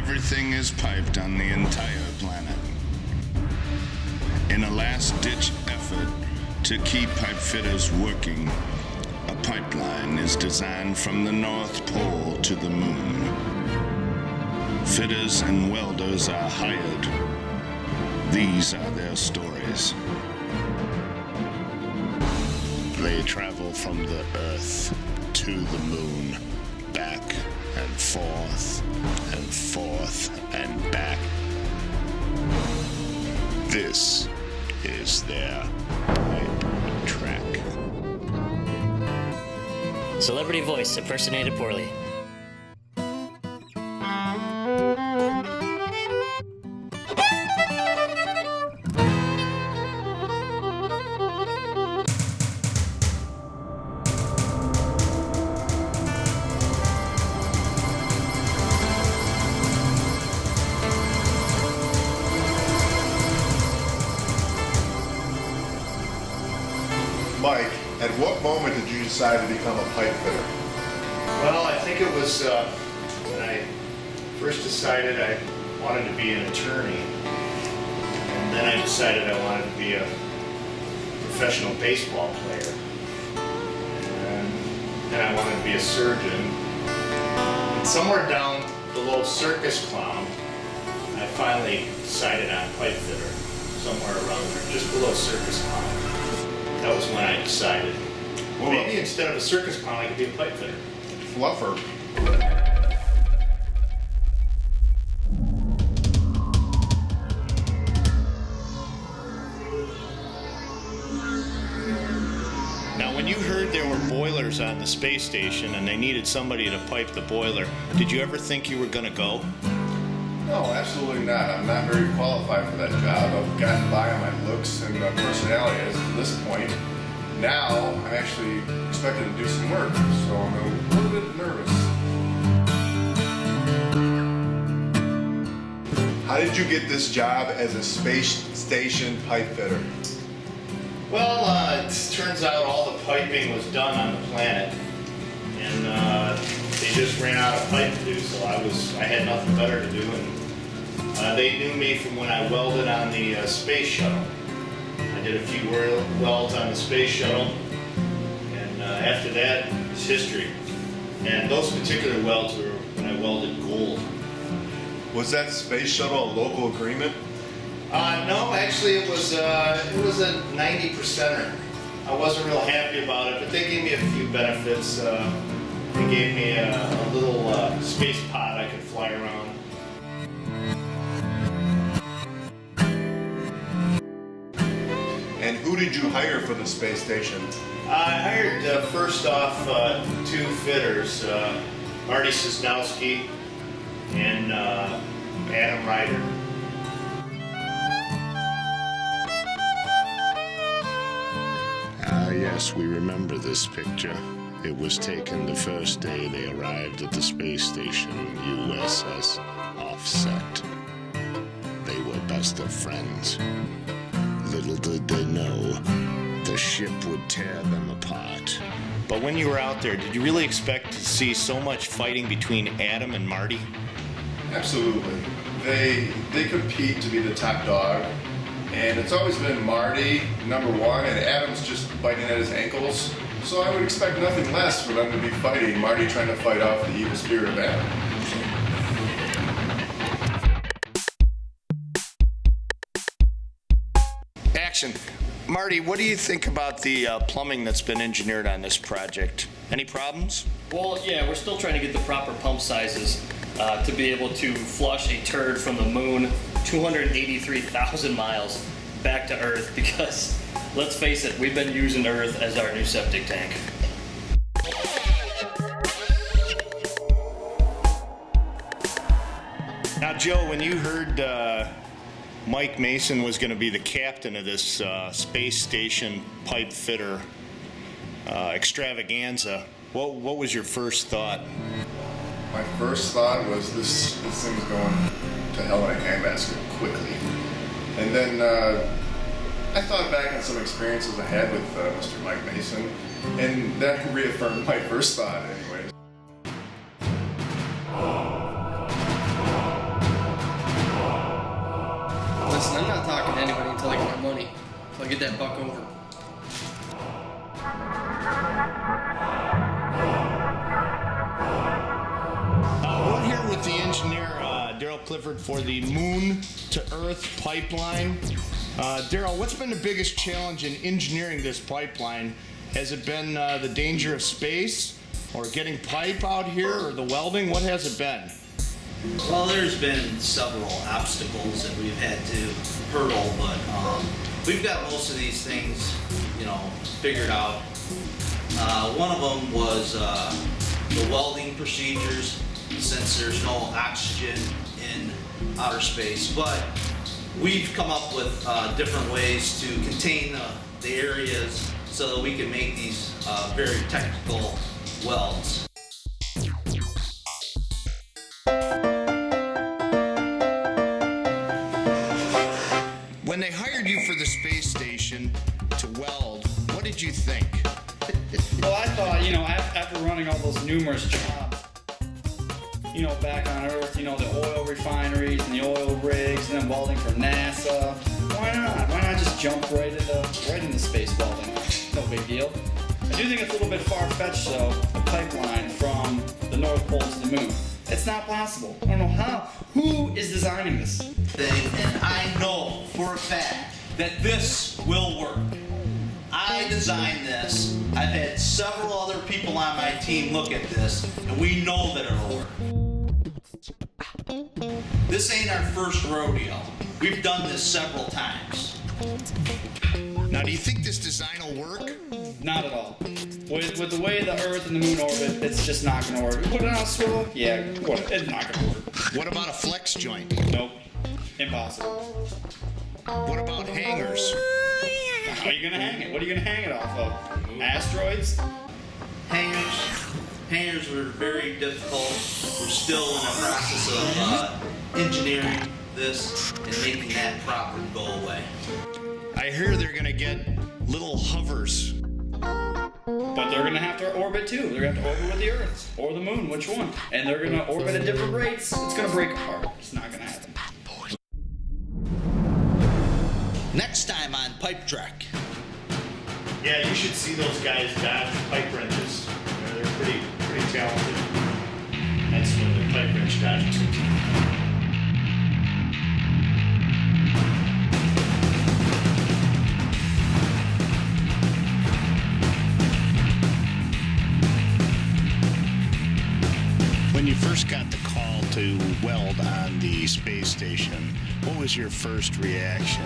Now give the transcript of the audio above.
Everything is piped on the entire planet. In a last-ditch effort to keep pipe fitters working, a pipeline is designed from the North Pole to the moon. Fitters and welders are hired. These are their stories. They travel from the Earth to the moon, back and forth and back. This is their pipe track. Celebrity voice impersonated poorly. Mike, at what moment did you decide to become a pipe fitter? Well, I think it was when I first decided I wanted to be an attorney, and then I decided I wanted to be a professional baseball player, and then I wanted to be a surgeon. And somewhere down below circus clown, I finally decided on pipe fitter, somewhere around there, just below circus clown. That was when I decided. Well, maybe instead of a circus clown, I could be a pipe fitter. Fluffer. Now, when you heard there were boilers on the space station and they needed somebody to pipe the boiler, did you ever think you were going to go? No, absolutely not. I'm not very qualified for that job. I've gotten by on my looks and personality as to this point. Now, I'm actually expected to do some work, so I'm a little bit nervous. How did you get this job as a space station pipe fitter? Well, it turns out all the piping was done on the planet, and they just ran out of pipe to do, so I had nothing better to do, and they knew me from when I welded on the space shuttle. I did a few welds on the space shuttle, and after that, it's history. And those particular welds were when I welded gold. Was that space shuttle a local agreement? No, actually it was a 90%er. I wasn't real happy about it, but they gave me a few benefits. They gave me a little space pod I could fly around. And who did you hire for the space station? I hired first off two fitters, Marty Sosnowski and Adam Ryder. Yes, we remember this picture. It was taken the first day they arrived at the space station, USS Offset. They were best of friends. Little did they know, the ship would tear them apart. But when you were out there, did you really expect to see so much fighting between Adam and Marty? Absolutely. They compete to be the top dog, and it's always been Marty, number one, and Adam's just biting at his ankles. So I would expect nothing less for them to be fighting, Marty trying to fight off the evil spirit of Adam. Action. Marty, what do you think about the plumbing that's been engineered on this project? Any problems? Well, yeah, we're still trying to get the proper pump sizes to be able to flush a turd from the moon 283,000 miles back to Earth, because let's face it, we've been using Earth as our new septic tank. Now, Joe, when you heard Mike Mason was going to be the captain of this space station pipe fitter extravaganza, what was your first thought? My first thought was this thing's going to hell in a handbasket quickly. And then I thought back on some experiences I had with Mr. Mike Mason, and that reaffirmed my first thought anyways. I'll get that buck over. We're here with the engineer, Daryl Clifford, for the Moon to Earth pipeline. Daryl, what's been the biggest challenge in engineering this pipeline? Has it been the danger of space, or getting pipe out here, or the welding? What has it been? Well, there's been several obstacles that we've had to hurdle, but we've got most of these things, figured out. One of them was the welding procedures, since there's no oxygen in outer space. But we've come up with different ways to contain the areas so that we can make these very technical welds. When they hired you for the space station to weld, what did you think? Well, I thought, after running all those numerous jobs, back on Earth, the oil refineries and the oil rigs, and then welding for NASA. Why not? Why not just jump right into space welding? No big deal. I do think it's a little bit far-fetched, though, a pipeline from the North Pole to the Moon. It's not possible. I don't know how. Who is designing this thing? And I know for a fact that this will work. I designed this. I've had several other people on my team look at this, and we know that it'll work. This ain't our first rodeo. We've done this several times. Now, do you think this design will work? Not at all. With the way the Earth and the Moon orbit, it's just not going to work. Put it on a swivel? Yeah, it's not going to work. What about a flex joint? Nope. Impossible. What about hangers? How are you going to hang it? What are you going to hang it off of? Asteroids? Hangers were very difficult. We're still in the process of engineering this and making that problem go away. I hear they're going to get little hovers. But they're going to have to orbit too. They're going to have to orbit with the Earth or the Moon, which one? And they're going to orbit at different rates. It's going to break apart. It's not going to happen. Next time on Pipe Trek. Yeah, you should see those guys dodge pipe wrenches. They're pretty talented. That's when they're pipe wrench dodging. When you first got the call to weld on the space station, what was your first reaction?